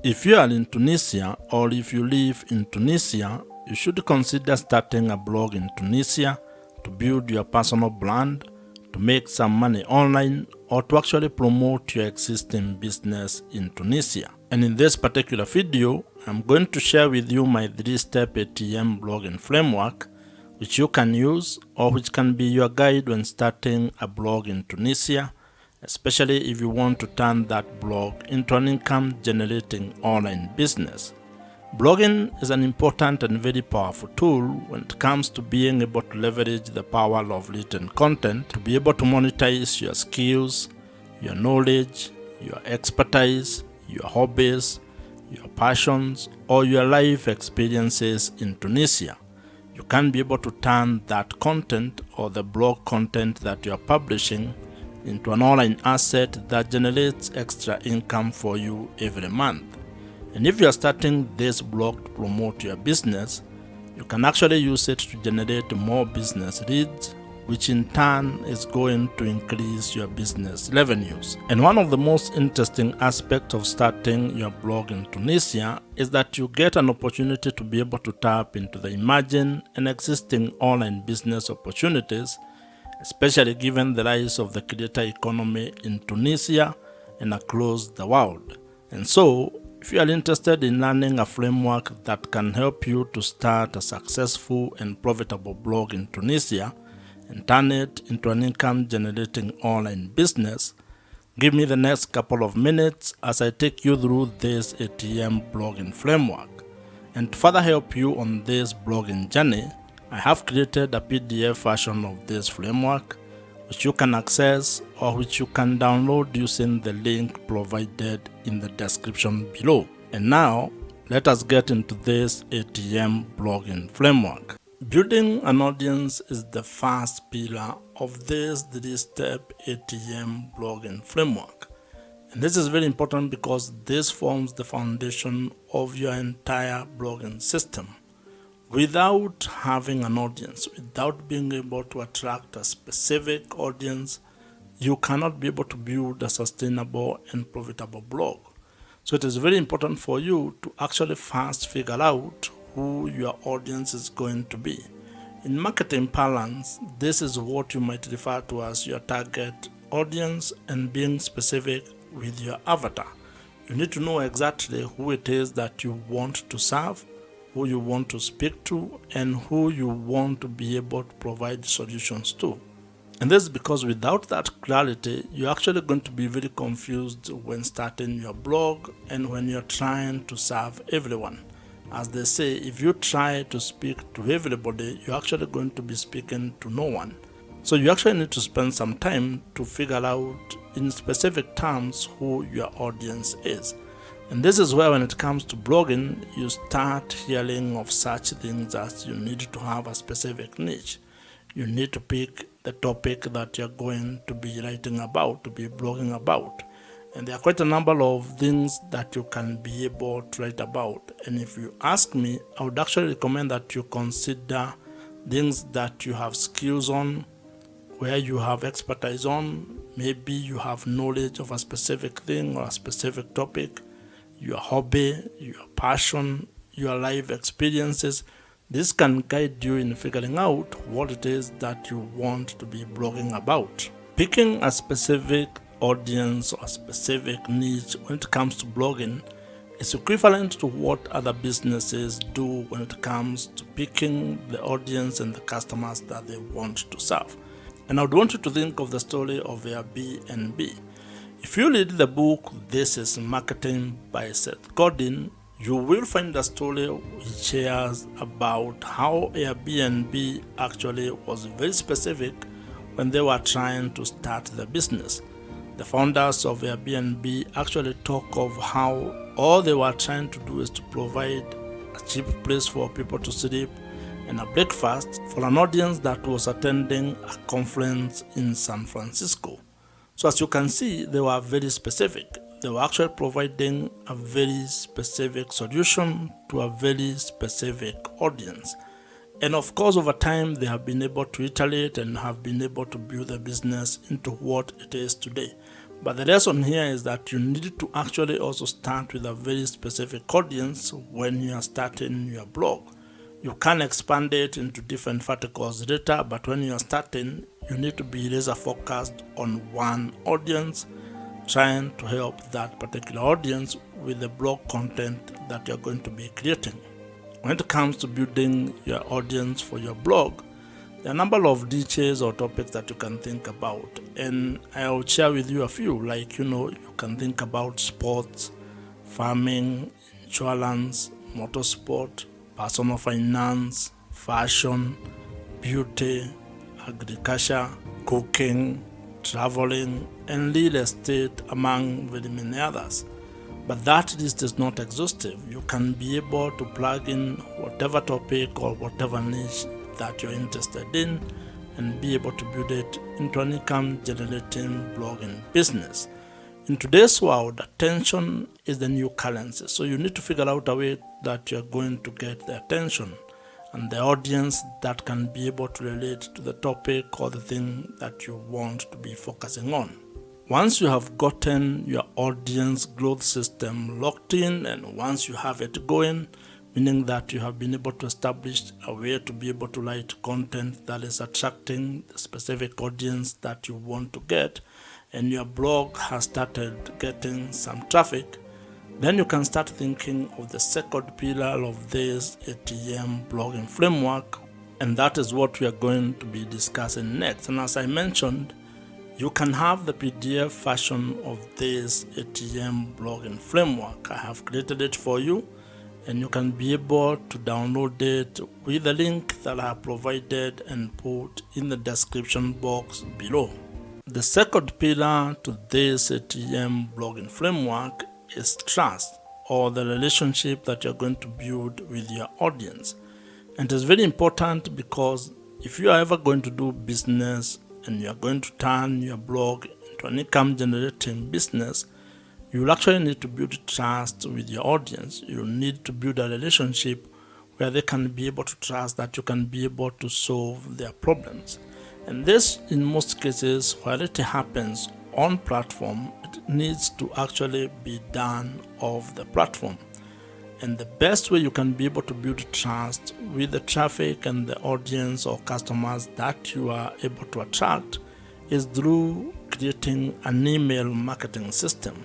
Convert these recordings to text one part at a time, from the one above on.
If you are in Tunisia or if you live in Tunisia, you should consider starting a blog in Tunisia to build your personal brand, to make some money online, or to actually promote your existing business in Tunisia. And in this particular video, I'm going to share with you my 3-step ATM blogging framework, which you can use or which can be your guide when starting a blog in Tunisia, especially if you want to turn that blog into an income-generating online business. Blogging is an important and very powerful tool when it comes to being able to leverage the power of written content to be able to monetize your skills, your knowledge, your expertise, your hobbies, your passions, or your life experiences in Tunisia. You can be able to turn that content or the blog content that you are publishing into an online asset that generates extra income for you every month. And if you are starting this blog to promote your business, you can actually use it to generate more business leads, which in turn is going to increase your business revenues. And one of the most interesting aspects of starting your blog in Tunisia is that you get an opportunity to be able to tap into the emerging and existing online business opportunities, especially given the rise of the creator economy in Tunisia and across the world. And so, if you are interested in learning a framework that can help you to start a successful and profitable blog in Tunisia and turn it into an income-generating online business, give me the next couple of minutes as I take you through this ATM blogging framework. And to further help you on this blogging journey, I have created a PDF version of this framework, which you can access or which you can download using the link provided in the description below. And now, let us get into this ATM blogging framework. Building an audience is the first pillar of this 3-step ATM blogging framework. And this is very important because this forms the foundation of your entire blogging system. Without having an audience, without being able to attract a specific audience, you cannot be able to build a sustainable and profitable blog. So it is very important for you to actually first figure out who your audience is going to be. In marketing parlance, this is what you might refer to as your target audience and being specific with your avatar. You need to know exactly who it is that you want to serve, who you want to speak to, and who you want to be able to provide solutions to. And this is because without that clarity, you're actually going to be very confused when starting your blog and when you're trying to serve everyone. As they say, if you try to speak to everybody, you're actually going to be speaking to no one. So you actually need to spend some time to figure out in specific terms who your audience is. And this is where when it comes to blogging, you start hearing of such things as you need to have a specific niche. You need to pick the topic that you're going to be writing about, to be blogging about. And there are quite a number of things that you can be able to write about. And if you ask me, I would actually recommend that you consider things that you have skills on, where you have expertise on. Maybe you have knowledge of a specific thing or a specific topic, your hobby, your passion, your life experiences. This can guide you in figuring out what it is that you want to be blogging about. Picking a specific audience or a specific niche when it comes to blogging is equivalent to what other businesses do when it comes to picking the audience and the customers that they want to serve. And I would want you to think of the story of Airbnb. If you read the book This is Marketing by Seth Godin, you will find a story which shares about how Airbnb actually was very specific when they were trying to start the business. The founders of Airbnb actually talk of how all they were trying to do is to provide a cheap place for people to sleep and a breakfast for an audience that was attending a conference in San Francisco. So as you can see, they were very specific. They were actually providing a very specific solution to a very specific audience. And of course, over time, they have been able to iterate and have been able to build the business into what it is today. But the lesson here is that you need to actually also start with a very specific audience when you are starting your blog. You can expand it into different verticals later, but when you are starting, you need to be laser focused on one audience, trying to help that particular audience with the blog content that you're going to be creating. When it comes to building your audience for your blog, there are a number of details or topics that you can think about, and I'll share with you a few. Like, you can think about sports, farming, insurance, motorsport, personal finance, fashion, beauty, agriculture, cooking, traveling, and real estate, among very many others. But that list is not exhaustive. You can be able to plug in whatever topic or whatever niche that you're interested in and be able to build it into an income generating blogging business. In today's world, attention is the new currency. So you need to figure out a way that you're going to get the attention and the audience that can be able to relate to the topic or the thing that you want to be focusing on. Once you have gotten your audience growth system locked in, and once you have it going, meaning that you have been able to establish a way to be able to write content that is attracting the specific audience that you want to get, and your blog has started getting some traffic, then you can start thinking of the second pillar of this ATM blogging framework, and that is what we are going to be discussing next. And as I mentioned, you can have the PDF version of this ATM blogging framework. I have created it for you, and you can be able to download it with the link that I have provided and put in the description box below. The second pillar to this ATM blogging framework is trust, or the relationship that you're going to build with your audience. And it's very important because if you are ever going to do business and you are going to turn your blog into an income generating business, you will actually need to build trust with your audience. You need to build a relationship where they can be able to trust that you can be able to solve their problems. And this, in most cases, while it happens on platform, it needs to actually be done off the platform. And the best way you can be able to build trust with the traffic and the audience or customers that you are able to attract is through creating an email marketing system.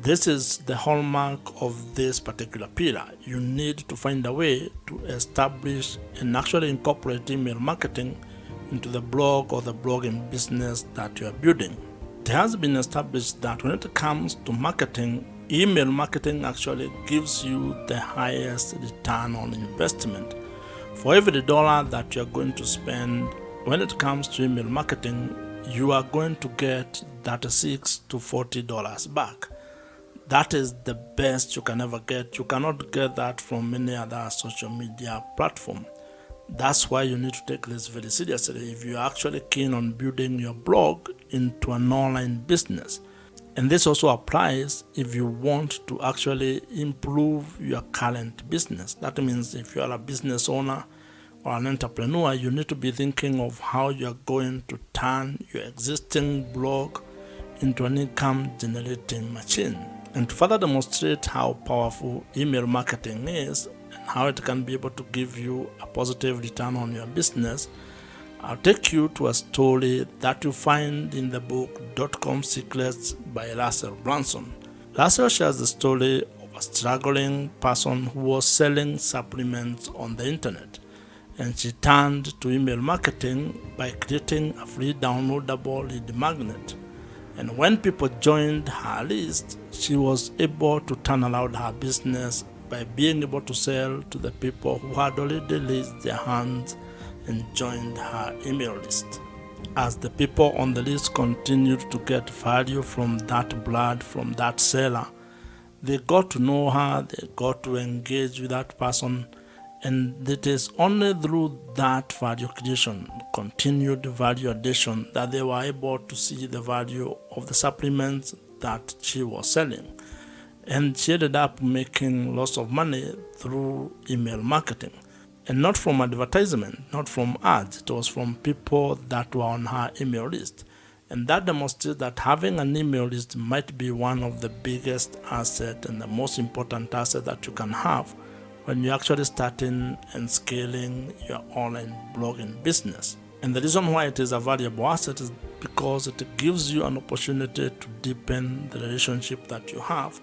This is the hallmark of this particular pillar. You need to find a way to establish and actually incorporate email marketing into the blog or the blogging business that you are building. It has been established that when it comes to marketing, email marketing actually gives you the highest return on investment. For every dollar that you're going to spend when it comes to email marketing, you are going to get $36 to $40 back. That is the best you can ever get. You cannot get that from any other social media platform. That's why you need to take this very seriously if you're actually keen on building your blog into an online business. And this also applies if you want to actually improve your current business. That means if you are a business owner or an entrepreneur, you need to be thinking of how you're going to turn your existing blog into an income generating machine. And to further demonstrate how powerful email marketing is and how it can be able to give you a positive return on your business, I'll take you to a story that you find in the book .com Secrets by Russell Brunson. Russell shares the story of a struggling person who was selling supplements on the internet, and she turned to email marketing by creating a free downloadable lead magnet. And when people joined her list, she was able to turn around her business by being able to sell to the people who had already raised their hands and joined her email list. As the people on the list continued to get value from that blood, from that seller, they got to know her, they got to engage with that person, and it is only through that value creation, continued value addition, that they were able to see the value of the supplements that she was selling. And she ended up making lots of money through email marketing. And not from advertisement, not from ads. It was from people that were on her email list. And that demonstrates that having an email list might be one of the biggest assets and the most important asset that you can have when you're actually starting and scaling your online blogging business. And the reason why it is a valuable asset is because it gives you an opportunity to deepen the relationship that you have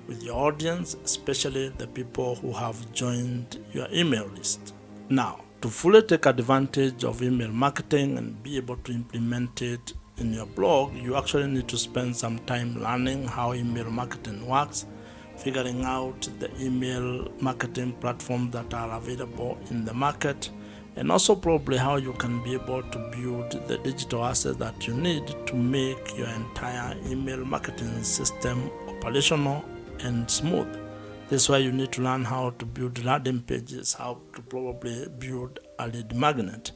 with your audience, especially the people who have joined your email list. Now, to fully take advantage of email marketing and be able to implement it in your blog, you actually need to spend some time learning how email marketing works, figuring out the email marketing platforms that are available in the market, and also probably how you can be able to build the digital assets that you need to make your entire email marketing system operational and smooth. This is why you need to learn how to build landing pages, how to probably build a lead magnet.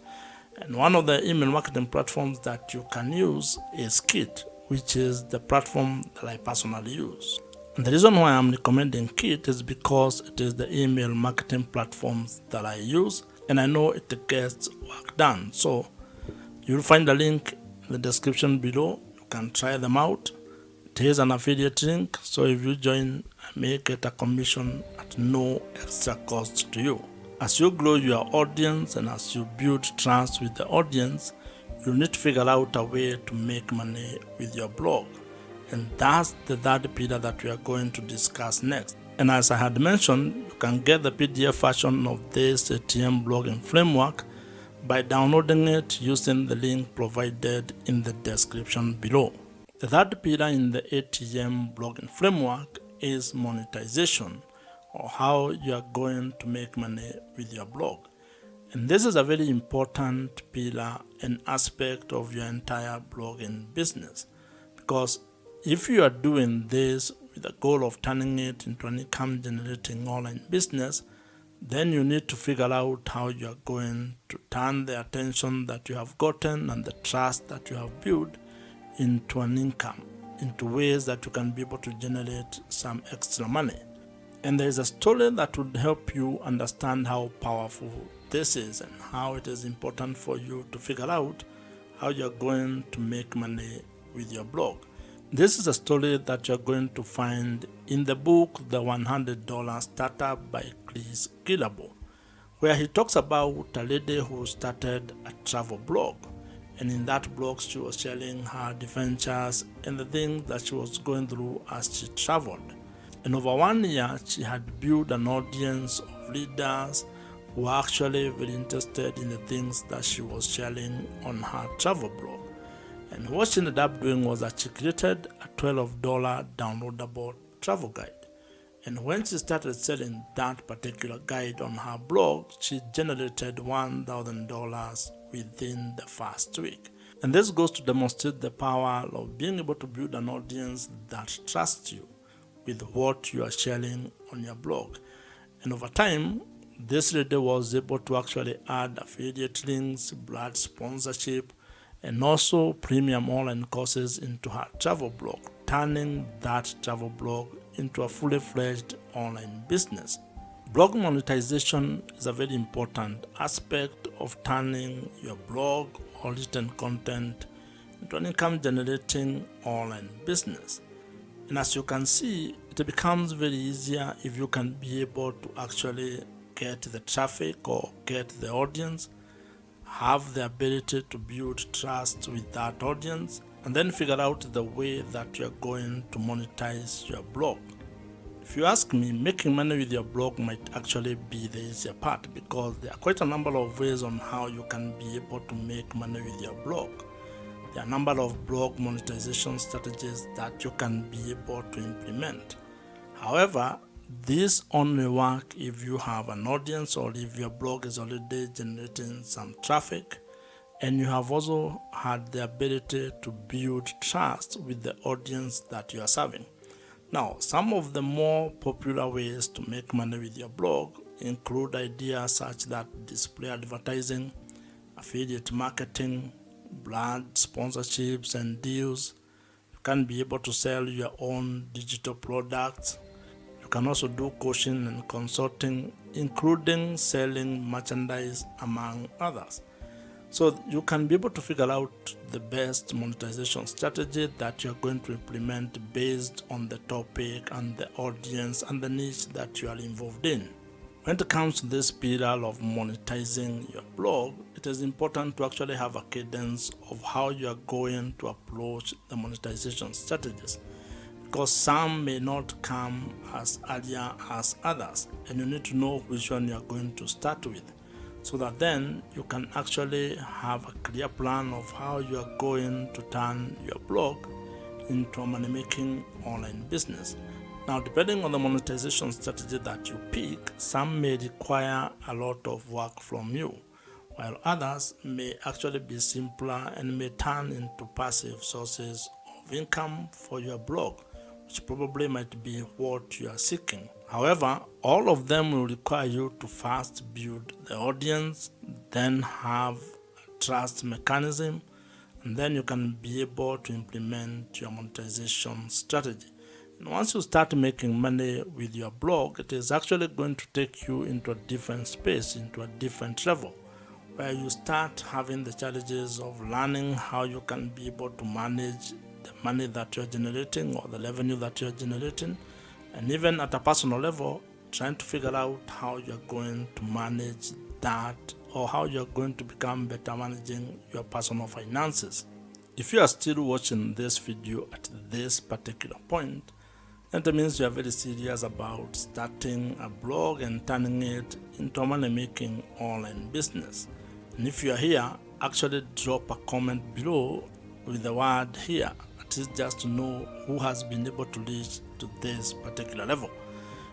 And one of the email marketing platforms that you can use is Kit, which is the platform that I personally use. And the reason why I'm recommending Kit is because it is the email marketing platforms that I use, and I know it gets work done. So you'll find a link in the description below. You can try them out. It is an affiliate link, so if you join, I may get a commission at no extra cost to you. As you grow your audience and as you build trust with the audience, you need to figure out a way to make money with your blog. And that's the third pillar that we are going to discuss next. And as I had mentioned, you can get the PDF version of this ATM blogging framework by downloading it using the link provided in the description below. The third pillar in the ATM blogging framework is monetization, or how you are going to make money with your blog. And this is a very important pillar and aspect of your entire blogging business, because if you are doing this with the goal of turning it into an income generating online business, then you need to figure out how you are going to turn the attention that you have gotten and the trust that you have built into an income, into ways that you can be able to generate some extra money. And there is a story that would help you understand how powerful this is and how it is important for you to figure out how you're going to make money with your blog. This is a story that you're going to find in the book, The $100 Startup by Chris Gillable, where he talks about a lady who started a travel blog. And in that blog, she was sharing her adventures and the things that she was going through as she traveled. And over 1 year, she had built an audience of readers who were actually very interested in the things that she was sharing on her travel blog. And what she ended up doing was that she created a $12 downloadable travel guide. And when she started selling that particular guide on her blog, she generated $1,000 within the first week. And this goes to demonstrate the power of being able to build an audience that trusts you with what you are sharing on your blog. And over time, this lady was able to actually add affiliate links, brand sponsorship, and also premium online courses into her travel blog, turning that travel blog into a fully fledged online business. Blog monetization is a very important aspect of turning your blog or written content into an income generating online business. And as you can see, it becomes very easier if you can be able to actually get the traffic or get the audience, have the ability to build trust with that audience, and then figure out the way that you're going to monetize your blog. If you ask me, making money with your blog might actually be the easier part, because there are quite a number of ways on how you can be able to make money with your blog. There are a number of blog monetization strategies that you can be able to implement. However, this only work if you have an audience or if your blog is already generating some traffic and you have also had the ability to build trust with the audience that you are serving. Now, some of the more popular ways to make money with your blog include ideas such that display advertising, affiliate marketing, brand sponsorships and deals. You can be able to sell your own digital products. You can also do coaching and consulting, including selling merchandise, among others. So you can be able to figure out the best monetization strategy that you're going to implement based on the topic and the audience and the niche that you are involved in. When it comes to this spiral of monetizing your blog, it is important to actually have a cadence of how you are going to approach the monetization strategies, because some may not come as earlier as others, and you need to know which one you are going to start with, so that then you can actually have a clear plan of how you are going to turn your blog into a money-making online business. Now, depending on the monetization strategy that you pick, some may require a lot of work from you, while others may actually be simpler and may turn into passive sources of income for your blog, which probably might be what you are seeking. However, all of them will require you to first build the audience, then have a trust mechanism, and then you can be able to implement your monetization strategy. And once you start making money with your blog, it is actually going to take you into a different space, into a different level, where you start having the challenges of learning how you can be able to manage the money that you're generating or the revenue that you're generating, and even at a personal level, trying to figure out how you're going to manage that, or how you're going to become better managing your personal finances. If you are still watching this video at this particular point, then it means you are very serious about starting a blog and turning it into a money-making online business. And if you are here, actually drop a comment below with the word "here," at least just to know who has been able to reach to this particular level.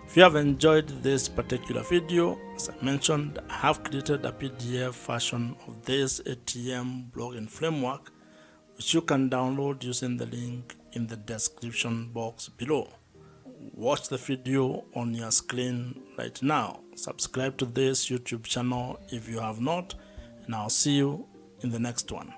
If you have enjoyed this particular video, as I mentioned, I have created a PDF version of this ATM blogging framework, which you can download using the link in the description box below. Watch the video on your screen right now. Subscribe to this YouTube channel if you have not, and I'll see you in the next one.